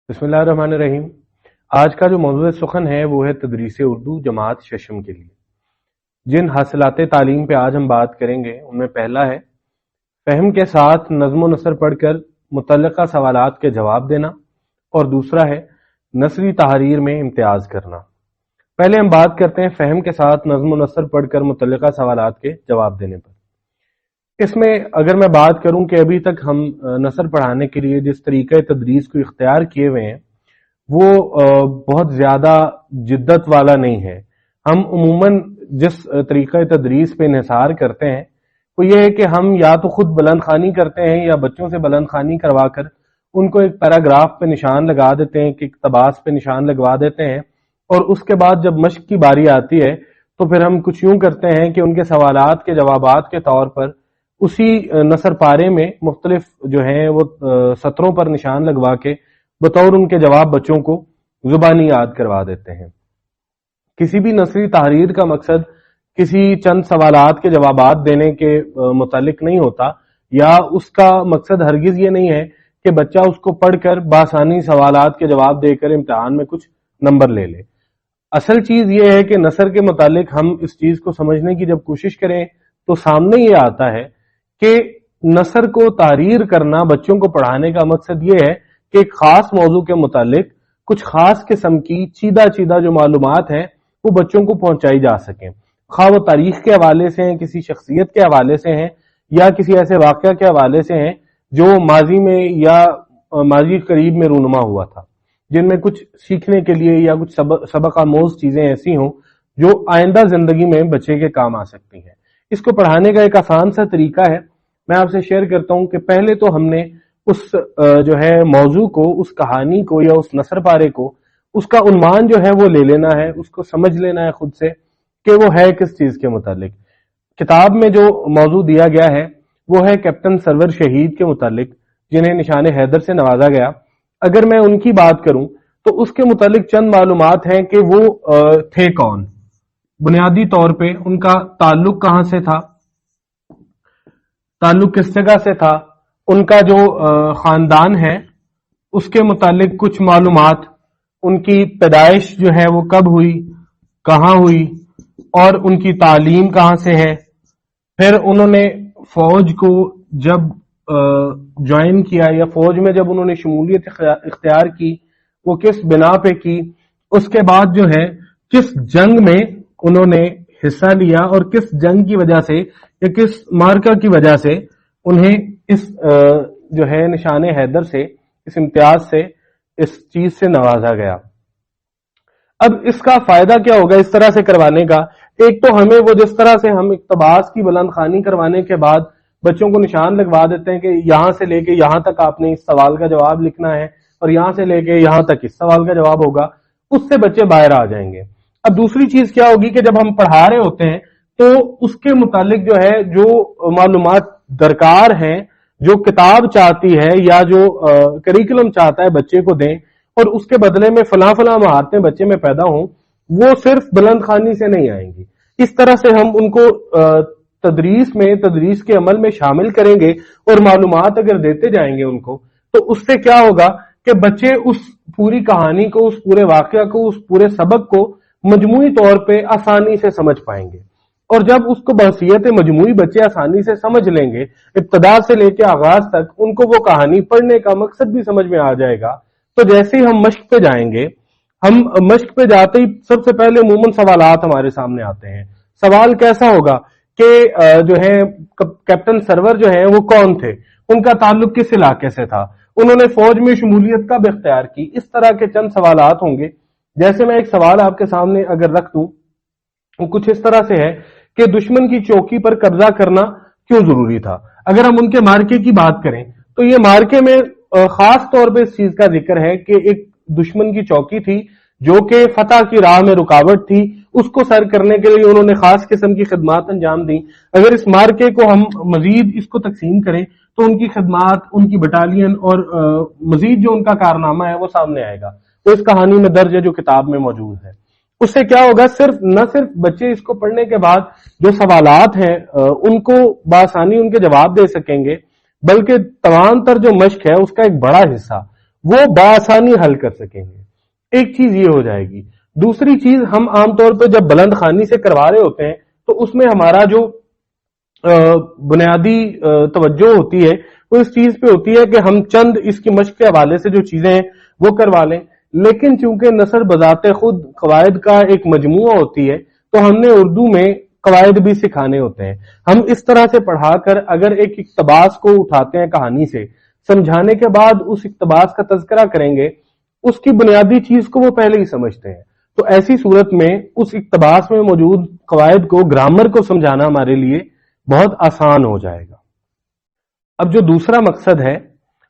बिस्मिल्लाहिर्रहमानिर्रहीम। आज का जो मौजूद सुखन है वो है तदरीस उर्दू जमात शशम के लिए। जिन हासिलात तालीम पे आज हम बात करेंगे उनमें पहला है फहम के साथ नज़्म नसर पढ़कर मुतल्लिका सवालात के जवाब देना, और दूसरा है नसरी तहरीर में इम्तियाज करना। पहले हम बात करते हैं फहम के साथ नज़्म नसर पढ़कर मुतल्लिका सवालात के जवाब देने पर। इसमें अगर मैं बात करूं कि अभी तक हम नसर पढ़ाने के लिए जिस तरीक़े तदरीस को इख्तियार किए हुए हैं वो बहुत ज़्यादा जिद्दत वाला नहीं है। हम उमूमन जिस तरीक़े तदरीस पे इन्हिसार करते हैं वो ये है कि हम या तो खुद बुलंद खानी करते हैं या बच्चों से बुलंद खानी करवा कर उनको एक पैराग्राफ पे निशान लगा देते हैं, कि इक़्तिबास पे निशान लगवा देते हैं, और उसके बाद जब मश्क की बारी आती है तो फिर हम कुछ यूं करते हैं कि उनके सवालात के जवाबात के तौर पर उसी नसर पारे में मुख्तलिफ जो है वो सत्रों पर निशान लगवा के बतौर उनके जवाब बच्चों को जुबानी याद करवा देते हैं। किसी भी नसरी तहरीर का मकसद किसी चंद सवालात के जवाबात देने के मुतालिक नहीं होता, या उसका मकसद हरगिज ये नहीं है कि बच्चा उसको पढ़कर बासानी सवालात के जवाब देकर इम्तिहान में कुछ नंबर ले ले। असल चीज ये है कि नसर के मुतालिक हम इस चीज को समझने की जब कोशिश करें तो सामने ये आता है कि नसर को तहरीर करना, बच्चों को पढ़ाने का मकसद ये है कि एक खास मौजू के मुतालिक कुछ खास किस्म की चीदा चीदा जो मालूमात हैं वो बच्चों को पहुंचाई जा सके, खा वो तारीख के हवाले से हैं, किसी शख्सियत के हवाले से हैं, या किसी ऐसे वाक़या के हवाले से हैं जो माजी में या माजी करीब में रूनुमा हुआ था, जिनमें कुछ सीखने के लिए या कुछ सबक आमोज चीजें ऐसी हों जो आइंदा जिंदगी में बच्चे के काम आ सकती हैं। इसको पढ़ाने का एक आसान सा तरीका है, मैं आपसे शेयर करता हूं कि पहले तो हमने उस जो है मौजू को, उस कहानी को या उस नसर पारे को, उसका उन्वान जो है वो ले लेना है, उसको समझ लेना है खुद से कि वो है किस चीज के मुतालिक। किताब में जो मौजू दिया गया है वो है कैप्टन सरवर शहीद के मुतालिक, जिन्हें निशान हैदर से नवाजा गया। अगर मैं उनकी बात करूं तो उसके मुतालिक चंद मालूमात हैं कि वो थे कौन, बुनियादी तौर पे उनका ताल्लुक कहां से था, ताल्लुक किस जगह से था, उनका जो खानदान है उसके मुतालिक कुछ मालूमात, उनकी पैदाइश जो है वो कब हुई, कहाँ हुई, और उनकी तालीम कहाँ से है। फिर उन्होंने फौज को जब ज्वाइन किया या फौज में जब उन्होंने शमूलियत इख्तियार की वो किस बिना पे की, उसके बाद जो है किस जंग में उन्होंने हिस्सा लिया और किस जंग की वजह से या किस मार्का की वजह से उन्हें इस जो है निशान हैदर से, इस इम्तियाज से, इस चीज से नवाजा गया। अब इसका फायदा क्या होगा इस तरह से करवाने का? एक तो हमें वो जिस तरह से हम इक़्तिबास की बुलंद खानी करवाने के बाद बच्चों को निशान लगवा देते हैं कि यहां से लेके यहां तक आपने इस सवाल का जवाब लिखना है और यहां से लेके यहां तक इस सवाल का जवाब होगा, उससे बच्चे बाहर आ जाएंगे। अब दूसरी चीज क्या होगी कि जब हम पढ़ा रहे होते हैं तो उसके मुतालिक जो है जो मालूमात दरकार हैं, जो किताब चाहती है या जो करिकुलम चाहता है बच्चे को दें और उसके बदले में फला फला महारतें बच्चे में पैदा हों, वो सिर्फ बुलंद खानी से नहीं आएंगी। इस तरह से हम उनको तदरीस में, तदरीस के अमल में शामिल करेंगे और मालूमात अगर देते जाएंगे उनको, तो उससे क्या होगा कि बच्चे उस पूरी कहानी को, उस पूरे वाकया को, उस पूरे सबक को मजमूई तौर पे आसानी से समझ पाएंगे। और जब उसको बहसीयत मजमूई बच्चे आसानी से समझ लेंगे, इब्तदा से लेके आगाज तक उनको वो कहानी पढ़ने का मकसद भी समझ में आ जाएगा। तो जैसे ही हम मश्क पे जाएंगे, हम मश्क पे जाते ही सबसे पहले अमूमन सवालात हमारे सामने आते हैं। सवाल कैसा होगा कि जो है कैप्टन सरवर जो है वो कौन थे, उनका ताल्लुक किस इलाके से था, उन्होंने फौज में शमूलियत कब इख्तियार की, इस तरह के चंद सवालात होंगे। जैसे मैं एक सवाल आपके सामने अगर रख दूं, वो कुछ इस तरह से है कि दुश्मन की चौकी पर कब्जा करना क्यों जरूरी था। अगर हम उनके मार्के की बात करें तो ये मार्के में खास तौर पे इस चीज का जिक्र है कि एक दुश्मन की चौकी थी जो कि फतह की राह में रुकावट थी, उसको सर करने के लिए उन्होंने खास किस्म की खिदमात अंजाम दी। अगर इस मार्के को हम मजीद इसको तकसीम करें तो उनकी खिदमात, उनकी बटालियन और मजीद जो उनका कारनामा है वो सामने आएगा, वो इस कहानी में दर्ज है जो किताब में मौजूद है। उससे क्या होगा, न सिर्फ बच्चे इसको पढ़ने के बाद जो सवालात हैं उनको बासानी उनके जवाब दे सकेंगे, बल्कि तमाम तर जो मश्क है उसका एक बड़ा हिस्सा وہ बआसानी हल कर सकेंगे। एक चीज ये हो जाएगी। दूसरी चीज, हम आमतौर पर जब बुलंद खानी से करवा रहे होते हैं तो उसमें हमारा जो बुनियादी तवज्जो होती है वो इस चीज पे होती है कि हम चंद इसकी मश्क के हवाले से जो चीजें हैं वो करवा लें, लेकिन चूंकि नसर बजाते खुद कवायद का एक मजमुआ होती है तो हमने उर्दू में कवायद भी सिखाने होते हैं। हम इस तरह से पढ़ाकर अगर एक इक्तबास को उठाते हैं कहानी से, समझाने के बाद उस इक्तबास का तज़किरा करेंगे, उसकी बुनियादी चीज को वो पहले ही समझते हैं, तो ऐसी सूरत में उस इक्तबास में मौजूद कवायद को, ग्रामर को समझाना हमारे लिए बहुत आसान हो जाएगा। अब जो दूसरा मकसद है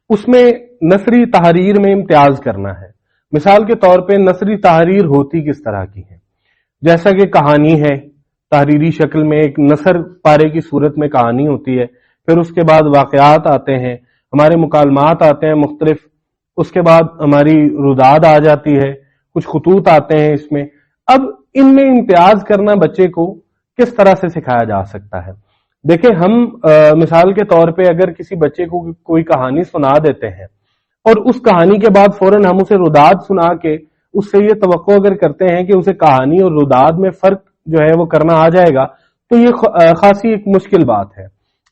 उसमें नसरी तहरीर में इम्तियाज करना है। मिसाल के तौर पे नसरी तहरीर होती किस तरह की है, जैसा कि कहानी है, तहरीरी शक्ल में एक नसर पारे की सूरत में कहानी होती है, फिर उसके बाद वाकयात आते हैं, हमारे मुकालमात आते हैं मुख्तलिफ, उसके बाद हमारी रुदाद आ जाती है, कुछ खतूत आते हैं इसमें। अब इनमें इम्तियाज करना बच्चे को किस तरह से सिखाया जा सकता है? देखिए, हम मिसाल के तौर पे अगर किसी बच्चे को कोई कहानी सुना देते हैं और उस कहानी के बाद फौरन हम उसे रुदाद सुना के उससे ये तवक्को अगर करते हैं कि उसे कहानी और रुदाद में फर्क जो है वो करना आ जाएगा, तो ये खासी एक मुश्किल बात है।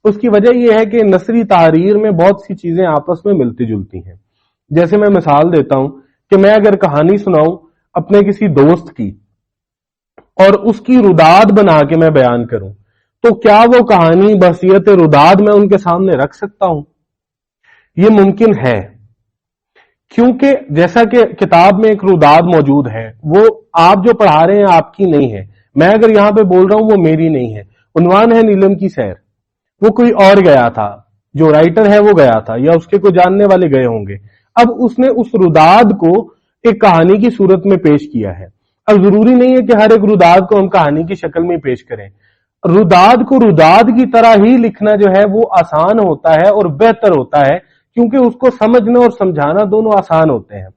उसकी वजह यह है कि नसरी तहरीर में बहुत सी चीजें आपस में मिलती जुलती हैं। जैसे मैं मिसाल देता हूं कि मैं अगर कहानी सुनाऊं अपने किसी दोस्त की और उसकी रुदाद बना के मैं बयान करूं, तो क्या वो कहानी बहसियत रुदाद मैं उनके सामने रख सकता हूं? ये मुमकिन है, क्योंकि जैसा कि किताब में एक रुदाद मौजूद है, वो आप जो पढ़ा रहे हैं आपकी नहीं है। मैं अगर यहां पे बोल रहा हूं वो मेरी नहीं है। उन्वान है नीलम की सैर, वो कोई और गया था, जो राइटर है वो गया था, या उसके कोई जानने वाले गए होंगे। अब उसने उस रुदाद को एक कहानी की सूरत में पेश किया है। अब जरूरी नहीं है कि हर एक रुदाद को हम कहानी की शक्ल में पेश करें। रुदाद को रुदाद की तरह ही लिखना जो है वो आसान होता है और बेहतर होता है, क्योंकि उसको समझना और समझाना दोनों आसान होते हैं।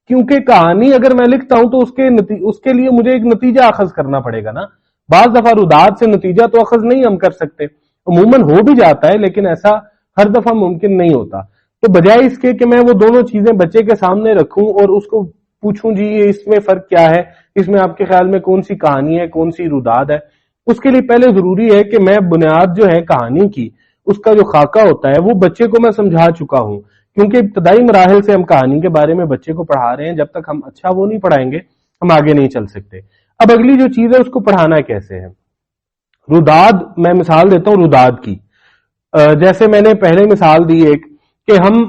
क्योंकि कहानी अगर मैं लिखता हूं तो उसके लिए मुझे एक नतीजा अखज करना पड़ेगा ना। बाज दफा रुदाद से नतीजा तो अखज नहीं हम कर सकते, अमूमन हो भी जाता है लेकिन ऐसा हर दफा मुमकिन नहीं होता। तो बजाय इसके कि मैं वो दोनों चीजें बच्चे के सामने रखूं और उसको पूछूं जी ये इसमें फर्क क्या है, इसमें आपके ख्याल में कौन सी कहानी है, कौन सी रुदाद है, उसके लिए पहले जरूरी है कि मैं बुनियाद जो है कहानी की, उसका जो खाका होता है वो बच्चे को मैं समझा चुका हूं। क्योंकि इब्तदाई मराहिल से हम कहानी के बारे में बच्चे को पढ़ा रहे हैं, जब तक हम अच्छा वो नहीं पढ़ाएंगे हम आगे नहीं चल सकते। अब अगली जो चीज है उसको पढ़ाना कैसे है। रुदाद, मैं मिसाल देता हूं रुदाद की। जैसे मैंने पहले मिसाल दी एक कि हम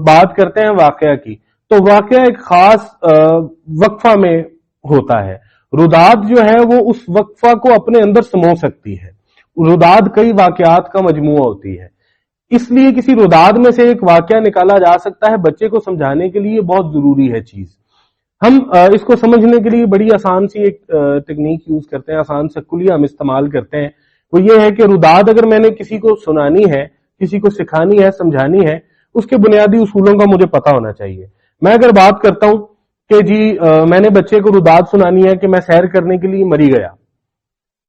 बात करते हैं वाकया की, तो वाकया एक खास वक्फा में होता है। रुदाद जो है वो उस वक्फा को अपने अंदर समो सकती है। रुदाद कई वाकयात का मजमुआ होती है, इसलिए किसी रुदाद में से एक वाकया निकाला जा सकता है। बच्चे को समझाने के लिए बहुत जरूरी है चीज। हम इसको समझने के लिए बड़ी आसान सी एक टेक्निक यूज करते हैं, आसान सकुलिया हम इस्तेमाल करते हैं। वो ये है कि रुदाद अगर मैंने किसी को सुनानी है, किसी को सिखानी है, समझानी है, उसके बुनियादी उसूलों का मुझे पता होना चाहिए। मैं अगर बात करता हूं कि जी मैंने बच्चे को रुदाद सुनानी है कि मैं सैर करने के लिए मरी गया,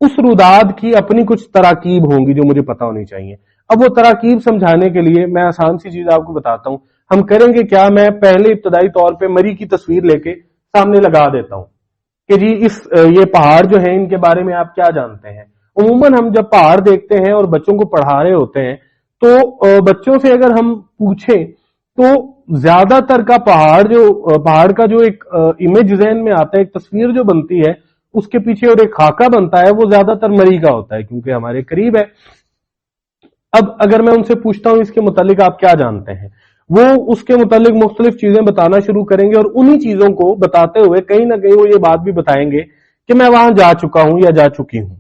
उस रुदाद की अपनी कुछ तराकीब होंगी जो मुझे पता होनी चाहिए। अब वो तराकीब समझाने के लिए मैं आसान सी चीज आपको बताता हूं। हम करेंगे क्या, मैं पहले इब्तदाई तौर पे मरी की तस्वीर लेके सामने लगा देता हूं कि जी ये पहाड़ जो है इनके बारे में आप क्या जानते हैं। उमूमन हम जब पहाड़ देखते हैं और बच्चों को पढ़ा रहे होते हैं तो बच्चों से अगर हम पूछें तो ज्यादातर का पहाड़ का जो एक इमेज जहन में आता है, एक तस्वीर जो बनती है उसके पीछे और एक खाका बनता है, वो ज्यादातर मरी का होता है क्योंकि हमारे करीब है। अब अगर मैं उनसे पूछता हूं इसके मुतालिक आप क्या जानते हैं, वो उसके मुतालिक मुख्तलिफ चीजें बताना शुरू करेंगे और उन्हीं चीजों को बताते हुए कहीं ना कहीं वो ये बात भी बताएंगे कि मैं वहां जा चुका हूं या जा चुकी हूं।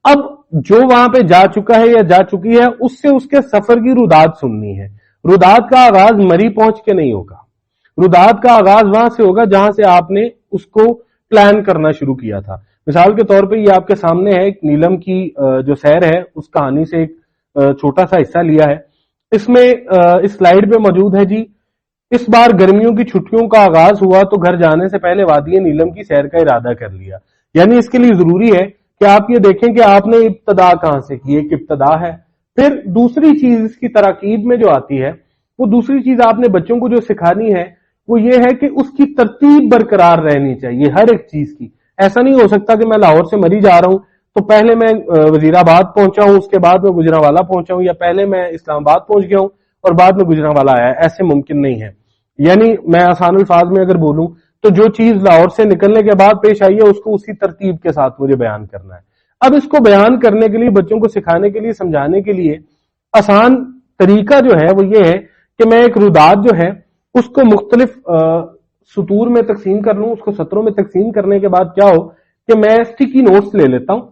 अब जो वहां पे जा चुका है या जा चुकी है उससे उसके सफर की रुदाद सुननी है। रुदाद का आगाज मरी पहुंच के नहीं होगा, रुदाद का आगाज वहां से होगा जहां से आपने उसको प्लान करना शुरू किया था। मिसाल के तौर पे ये आपके सामने है एक नीलम की जो सैर है उस कहानी से एक छोटा सा हिस्सा लिया है। इसमें इस स्लाइड पे मौजूद है जी, इस बार गर्मियों की छुट्टियों का आगाज हुआ तो घर जाने से पहले वादी नीलम की सैर का इरादा कर लिया। यानी इसके लिए जरूरी है कि आप ये देखें कि आपने इब्तदा कहां से की, एक इब्तदा है। फिर दूसरी चीज इसकी तराकीब में जो आती है वो दूसरी चीज आपने बच्चों को जो सिखानी है وہ یہ ہے کہ اس کی ترتیب برقرار رہنی چاہیے ہر ایک چیز کی. ایسا نہیں ہو سکتا کہ میں لاہور سے مری جا رہا ہوں تو پہلے میں وزیر آباد پہنچا ہوں، اس کے بعد میں گجرانوالہ پہنچا ہوں، یا پہلے میں اسلام آباد پہنچ گیا ہوں اور بعد میں گجرانوالہ آیا. ایسے ممکن نہیں ہے. یعنی میں آسان الفاظ میں اگر بولوں تو جو چیز لاہور سے نکلنے کے بعد پیش آئی ہے اس کو اسی ترتیب کے ساتھ مجھے بیان کرنا ہے. اب اس کو بیان کرنے کے لیے، بچوں کو سکھانے کے لیے، سمجھانے کے لیے آسان طریقہ جو ہے وہ یہ ہے کہ میں ایک روداد جو ہے اس کو مختلف سطور میں تقسیم کر لوں. اس کو سطروں میں تقسیم کرنے کے بعد کیا ہو کہ میں سٹیکی نوٹس لے لیتا ہوں.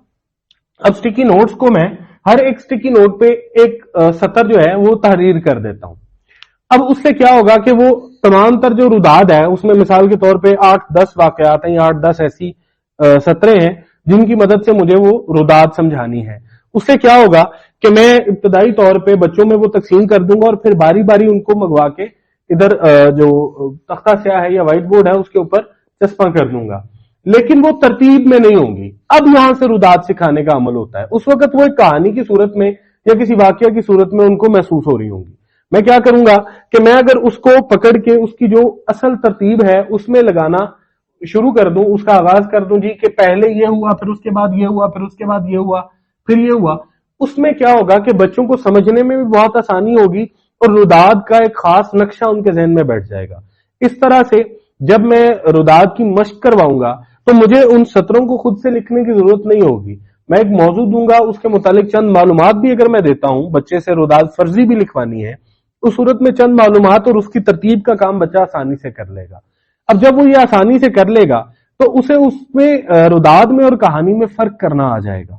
اب سٹیکی نوٹس کو میں ہر ایک سٹیکی نوٹ پہ ایک سطر جو ہے وہ تحریر کر دیتا ہوں. اب اس سے کیا ہوگا کہ وہ تمام تر جو روداد ہے اس میں مثال کے طور پہ 8-10 واقعات ہیں یا 8-10 ایسی سطریں ہیں جن کی مدد سے مجھے وہ روداد سمجھانی ہے. اس سے کیا ہوگا کہ میں ابتدائی طور پہ بچوں میں وہ تقسیم کر دوں گا اور پھر باری باری ان کو منگوا کے ادھر جو تختہ سیاہ ہے یا وائٹ بورڈ ہے اس کے اوپر چسپاں کر دوں گا. لیکن وہ ترتیب میں نہیں ہوں گی. اب یہاں سے روداد سکھانے کا عمل ہوتا ہے. اس وقت وہ ایک کہانی کی صورت میں یا کسی واقعہ کی صورت میں ان کو محسوس ہو رہی ہوں گی. میں کیا کروں گا کہ میں اگر اس کو پکڑ کے اس کی جو اصل ترتیب ہے اس میں لگانا شروع کر دوں، اس کا آغاز کر دوں جی کہ پہلے یہ ہوا، پھر اس کے بعد یہ ہوا، پھر اس کے بعد یہ ہوا، پھر یہ ہوا، اس میں کیا ہوگا کہ بچوں کو سمجھنے میں بھی بہت آسانی ہوگی اور روداد کا ایک خاص نقشہ ان کے ذہن میں بیٹھ جائے گا. اس طرح سے جب میں روداد کی مشق کرواؤں گا تو مجھے ان سطروں کو خود سے لکھنے کی ضرورت نہیں ہوگی. میں ایک موضوع دوں گا، اس کے متعلق چند معلومات بھی اگر میں دیتا ہوں، بچے سے روداد فرضی بھی لکھوانی ہے، اس صورت میں چند معلومات اور اس کی ترتیب کا کام بچہ آسانی سے کر لے گا. اب جب وہ یہ آسانی سے کر لے گا تو اسے اس میں روداد میں اور کہانی میں فرق کرنا آ جائے گا.